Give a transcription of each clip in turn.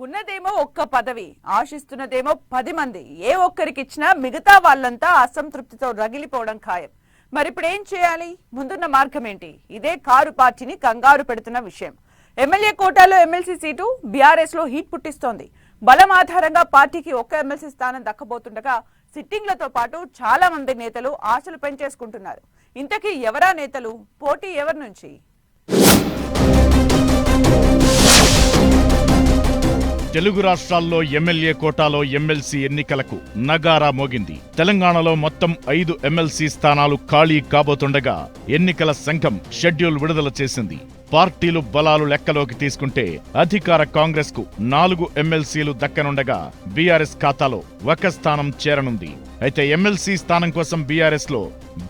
ఉన్నదేమో ఒక్క పదవి, ఆశిస్తున్నదేమో 10 మంది. ఏ ఒక్కరికి ఇచ్చినా మిగతా వాళ్ళంతా అసంతృప్తితో రగిలిపోవడం ఖాయం. మరిప్పుడు ఏం చేయాలి? ముందున్న మార్గం ఏంటి? ఇదే కారు పార్టీని కంగారు పెడుతున్న విషయం. ఎమ్మెల్యే కోటాలో ఎమ్మెల్సీ సీటు బీఆర్ఎస్ లో హీట్ పుట్టిస్తోంది. బలం ఆధారంగా పార్టీకి ఒక్క ఎమ్మెల్సీ స్థానం దక్కబోతుండగా సిట్టింగ్లతో పాటు చాలా మంది నేతలు ఆశలు పెంచేసుకుంటున్నారు. ఇంతకీ ఎవరా నేతలు? పోటీ ఎవరి నుంచి? తెలుగు రాష్ట్రాల్లో ఎమ్మెల్యే కోటాలో ఎమ్మెల్సీ ఎన్నికలకు నగారా మోగింది. తెలంగాణలో మొత్తం 5 ఎమ్మెల్సీ స్థానాలు ఖాళీ కాబోతుండగా ఎన్నికల సంఘం షెడ్యూల్ విడుదల చేసింది. పార్టీలు బలాలు లెక్కలోకి తీసుకుంటే అధికార కాంగ్రెస్ కు 4 ఎమ్మెల్సీలు దక్కనుండగా బీఆర్ఎస్ ఖాతాలో 1 స్థానం చేరనుంది. అయితే ఎమ్మెల్సీ స్థానం కోసం బీఆర్ఎస్ లో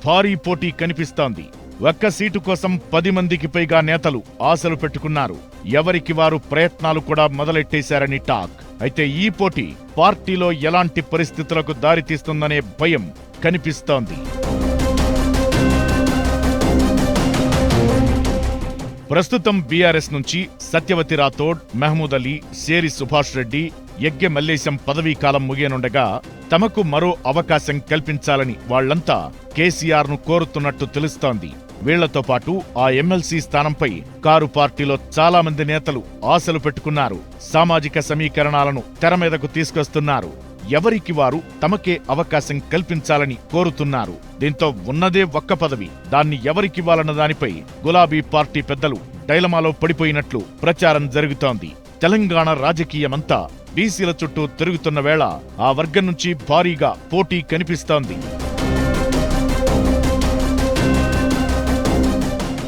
భారీ పోటీ కనిపిస్తోంది. 1 సీటు కోసం 10 మందికి పైగా నేతలు ఆశలు పెట్టుకున్నారు. ఎవరికి వారు ప్రయత్నాలు కూడా మొదలెట్టేశారని టాక్. అయితే ఈ పోటీ పార్టీలో ఎలాంటి పరిస్థితులకు దారితీస్తుందనే భయం కనిపిస్తోంది. ప్రస్తుతం బీఆర్ఎస్ నుంచి సత్యవతి రాథోడ్, మహమూద్ అలీ, శేరి సుభాష్ రెడ్డి, యగ్గె మల్లేశం పదవీ కాలం ముగియనుండగా తమకు మరో అవకాశం కల్పించాలని వాళ్లంతా కేసీఆర్ ను కోరుతున్నట్టు తెలుస్తోంది. వీళ్లతో పాటు ఆ ఎమ్మెల్సీ స్థానంపై కారు పార్టీలో చాలా మంది నేతలు ఆశలు పెట్టుకున్నారు. సామాజిక సమీకరణాలను తెరమీదకు తీసుకొస్తున్నారు. ఎవరికి వారు తమకే అవకాశం కల్పించాలని కోరుతున్నారు. దీంతో ఉన్నదే 1 పదవి, దాన్ని ఎవరికివ్వాలన్న దానిపై గులాబీ పార్టీ పెద్దలు డైలమాలో పడిపోయినట్లు ప్రచారం జరుగుతోంది. తెలంగాణ రాజకీయమంతా బీసీల చుట్టూ తిరుగుతున్న వేళ ఆ వర్గం నుంచి భారీగా పోటీ కనిపిస్తోంది.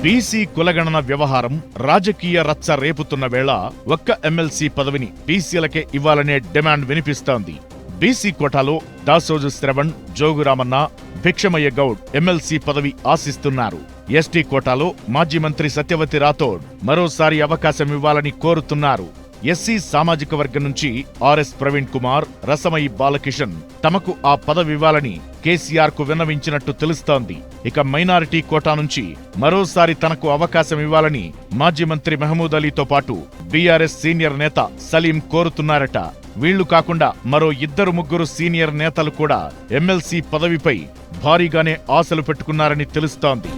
బీసీ కులగణన వ్యవహారం రాజకీయ రచ్చ రేపుతున్న వేళ 1 ఎమ్మెల్సీ పదవిని బీసీలకే ఇవ్వాలనే డిమాండ్ వినిపిస్తోంది. బీసీ కోటాలో దాసోజు శ్రవణ్, జోగురామన్న, భిక్షమయ్య గౌడ్ ఎమ్మెల్సీ పదవి ఆశిస్తున్నారు. ఎస్టీ కోటాలో మాజీ మంత్రి సత్యవతి రాథోడ్ మరోసారి అవకాశం ఇవ్వాలని కోరుతున్నారు. ఎస్సీ సామాజిక వర్గం నుంచి ఆర్ఎస్ ప్రవీణ్ కుమార్, రసమయి బాలకిషన్ తమకు ఆ పదవివ్వాలని కేసీఆర్ కు విన్నవించినట్టు తెలుస్తోంది. ఇక మైనారిటీ కోటా నుంచి మరోసారి తనకు అవకాశం ఇవ్వాలని మాజీ మంత్రి మహమూద్ అలీతో పాటు బీఆర్ఎస్ సీనియర్ నేత సలీం కోరుతున్నారట. వీళ్లు కాకుండా మరో 2-3 సీనియర్ నేతలు కూడా ఎమ్మెల్సీ పదవిపై భారీగానే ఆశలు పెట్టుకున్నారని తెలుస్తోంది.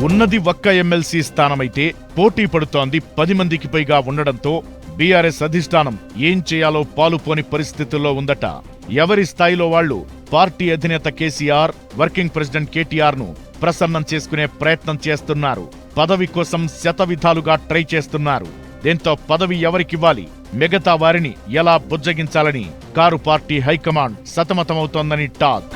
ఉన్నది 1 ఎమ్మెల్సీ స్థానమైతే పోటీ పడుతోంది 10 మందికి పైగా ఉండడంతో బీఆర్ఎస్ అధిష్టానం ఏం చేయాలో పాలుపోని పరిస్థితుల్లో ఉందట. ఎవరి స్థాయిలో వాళ్లు పార్టీ అధినేత కేసీఆర్, వర్కింగ్ ప్రెసిడెంట్ కేటీఆర్ ను ప్రసన్నం చేసుకునే ప్రయత్నం చేస్తున్నారు. పదవి కోసం శతవిధాలుగా ట్రై చేస్తున్నారు. దీంతో పదవి ఎవరికివ్వాలి, మిగతా వారిని ఎలా బుజ్జగించాలని కారు పార్టీ హైకమాండ్ సతమతమవుతోందని టాక్.